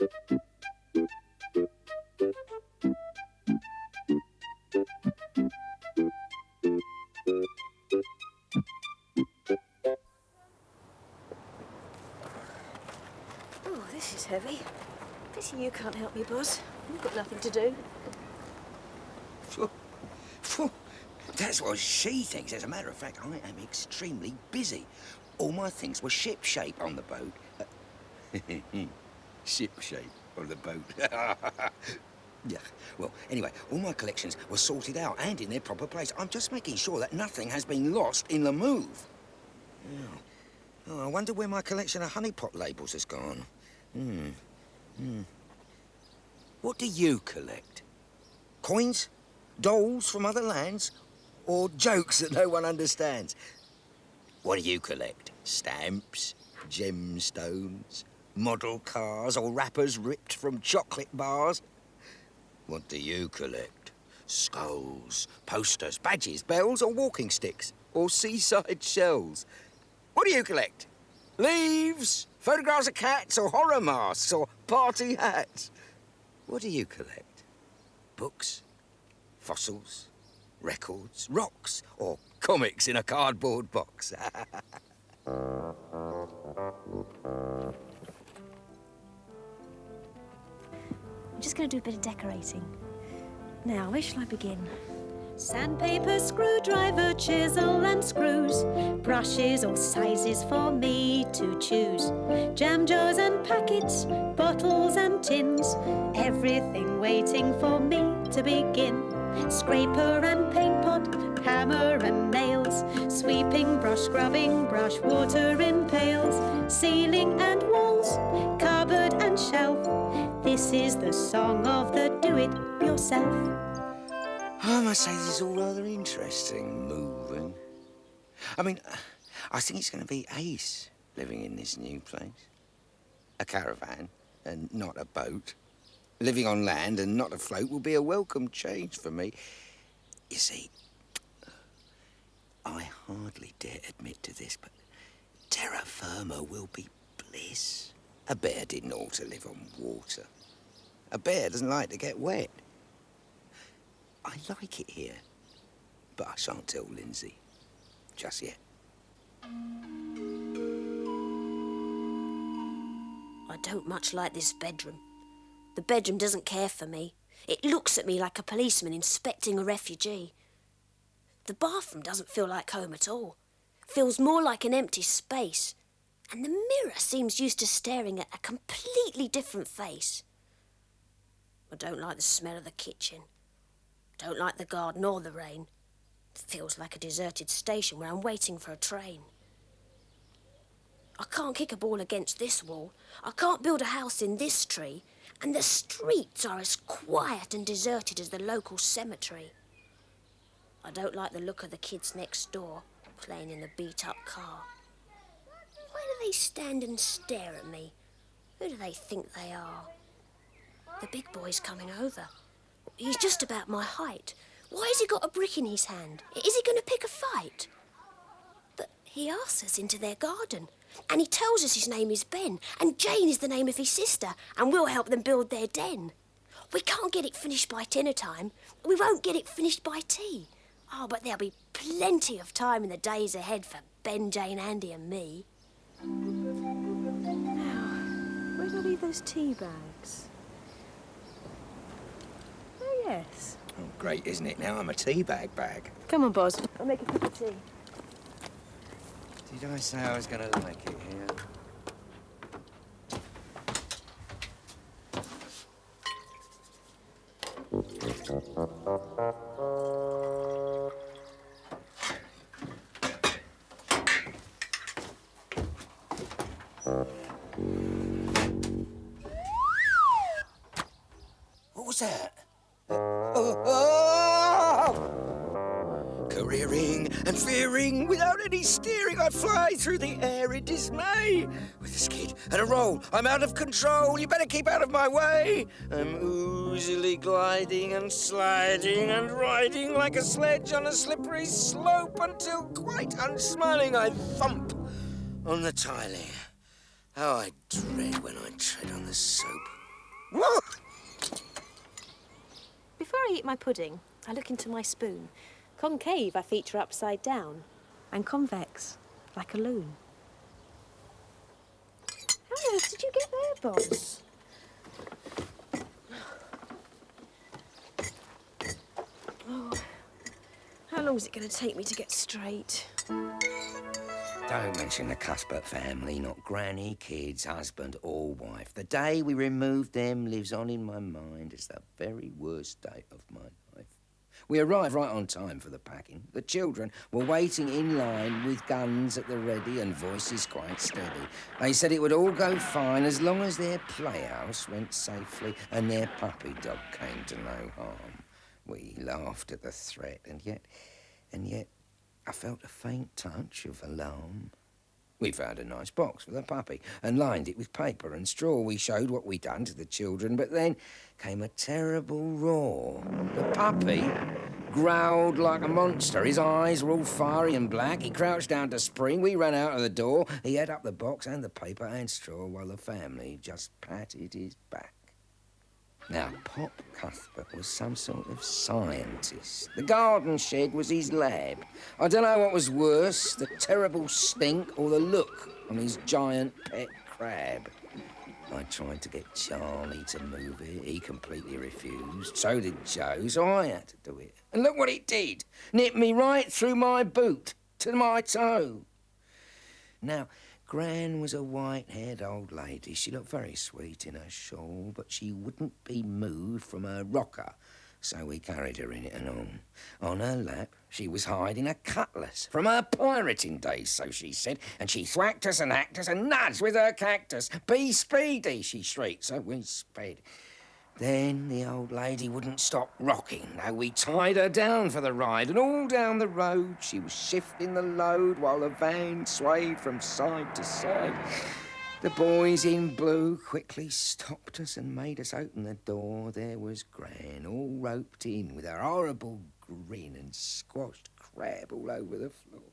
Oh, this is heavy. Pity you can't help me, Buzz. You've got nothing to do. That's what she thinks. As a matter of fact, I am extremely busy. All my things were ship-shape on the boat. Ship-shape on the boat. Yeah. Well, anyway, all my collections were sorted out and in their proper place. I'm just making sure that nothing has been lost in the move. Oh, I wonder where my collection of honeypot labels has gone. What do you collect? Coins? Dolls from other lands? Or jokes that no one understands? What do you collect? Stamps? Gemstones? Model cars or wrappers ripped from chocolate bars? What do you collect? Skulls, posters, badges, bells or walking sticks? Or seaside shells? What do you collect? Leaves? Photographs of cats or horror masks or party hats? What do you collect? Books? Fossils? Records? Rocks? Or comics in a cardboard box? I'm just going to do a bit of decorating. Now, where shall I begin? Sandpaper, screwdriver, chisel and screws, brushes all sizes for me to choose, jam jars and packets, bottles and tins, everything waiting for me to begin. Scraper and paint pot, hammer and nails, sweeping, brush, scrubbing, brush, water in pails, ceiling and walls, cupboard and shelf. This is the song of the do-it-yourself. I must say this is all rather interesting, moving. I mean, I think it's going to be ace living in this new place. A caravan and not a boat. Living on land and not afloat will be a welcome change for me. You see, I hardly dare admit to this, but terra firma will be bliss. A bear didn't ought to live on water. A bear doesn't like to get wet. I like it here, but I shan't tell Lindsey just yet. I don't much like this bedroom. The bedroom doesn't care for me. It looks at me like a policeman inspecting a refugee. The bathroom doesn't feel like home at all. It feels more like an empty space. And the mirror seems used to staring at a completely different face. I don't like the smell of the kitchen. Don't like the garden or the rain. It feels like a deserted station where I'm waiting for a train. I can't kick a ball against this wall. I can't build a house in this tree. And the streets are as quiet and deserted as the local cemetery. I don't like the look of the kids next door, playing in the beat-up car. Why do they stand and stare at me? Who do they think they are? The big boy's coming over. He's just about my height. Why has he got a brick in his hand? Is he going to pick a fight? But he asks us into their garden, and he tells us his name is Ben, and Jane is the name of his sister, and we'll help them build their den. We can't get it finished by dinner time. We won't get it finished by tea. Oh, but there'll be plenty of time in the days ahead for Ben, Jane, Andy and me. Now, where do I leave those tea bags? Oh, yes. Oh, great, isn't it? Now I'm a tea bag. Come on, Boz. I'll make a cup of tea. Did I say I was going to like it here? What was that? Careering and fearing, without any steering, I fly through the air in dismay. With a skid and a roll, I'm out of control. You better keep out of my way. I'm oozily gliding and sliding and riding like a sledge on a slippery slope until, quite unsmiling, I thump on the tiling. How I dread when I tread on the soap. What? Before I eat my pudding, I look into my spoon. Concave, I feature upside down. And convex, like a loon. How on earth did you get there, Boz? Oh, how long is it going to take me to get straight? Don't mention the Cuthbert family, not granny, kids, husband or wife. The day we removed them lives on in my mind as the very worst day of my life. We arrived right on time for the packing. The children were waiting in line with guns at the ready and voices quite steady. They said it would all go fine as long as their playhouse went safely and their puppy dog came to no harm. We laughed at the threat, and yet, I felt a faint touch of alarm. We found a nice box for the puppy and lined it with paper and straw. We showed what we'd done to the children, but then came a terrible roar. The puppy growled like a monster. His eyes were all fiery and black. He crouched down to spring. We ran out of the door. He had up the box and the paper and straw while the family just patted his back. Now, Pop Cuthbert was some sort of scientist. The garden shed was his lab. I don't know what was worse, the terrible stink or the look on his giant pet crab. I tried to get Charlie to move it. He completely refused. So did Joe, so I had to do it. And look what it did. Nipped me right through my boot to my toe. Now, Gran was a white-haired old lady. She looked very sweet in her shawl, but she wouldn't be moved from her rocker, so we carried her in it and all. On her lap, she was hiding a cutlass from her pirating days, so she said, and she thwacked us and hacked us and nudged with her cactus. Be speedy, she shrieked, so we sped. Then the old lady wouldn't stop rocking. Now we tied her down for the ride, and all down the road she was shifting the load while the van swayed from side to side. The boys in blue quickly stopped us and made us open the door. There was Gran, all roped in with her horrible grin and squashed crab all over the floor.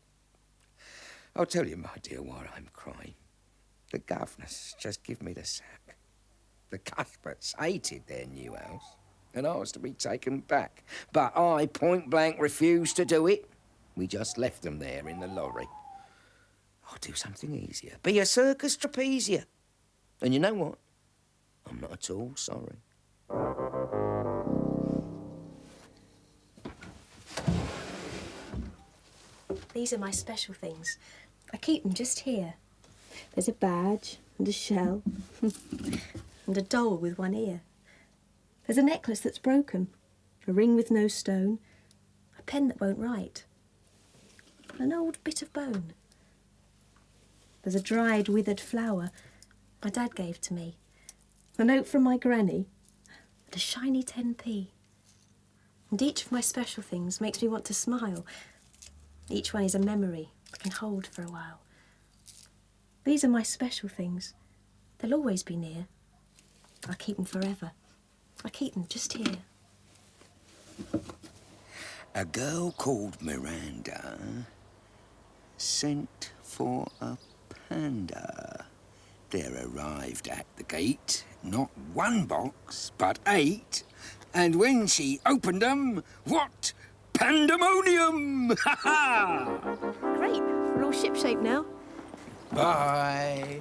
I'll tell you, my dear, why I'm crying. The governess just give me the sack. The Cuthberts hated their new house and asked to be taken back. But I point-blank refused to do it. We just left them there in the lorry. I'll do something easier. Be a circus trapezia. And you know what? I'm not at all sorry. These are my special things. I keep them just here. There's a badge and a shell. And a doll with one ear. There's a necklace that's broken, a ring with no stone, a pen that won't write, an old bit of bone. There's a dried, withered flower my dad gave to me, a note from my granny, and a shiny 10p. And each of my special things makes me want to smile. Each one is a memory I can hold for a while. These are my special things. They'll always be near. I'll keep them forever. I keep them just here. A girl called Miranda sent for a panda. There arrived at the gate not one box, but 8. And when she opened them, what pandemonium! Ha ha! Great, we're all shipshape now. Bye.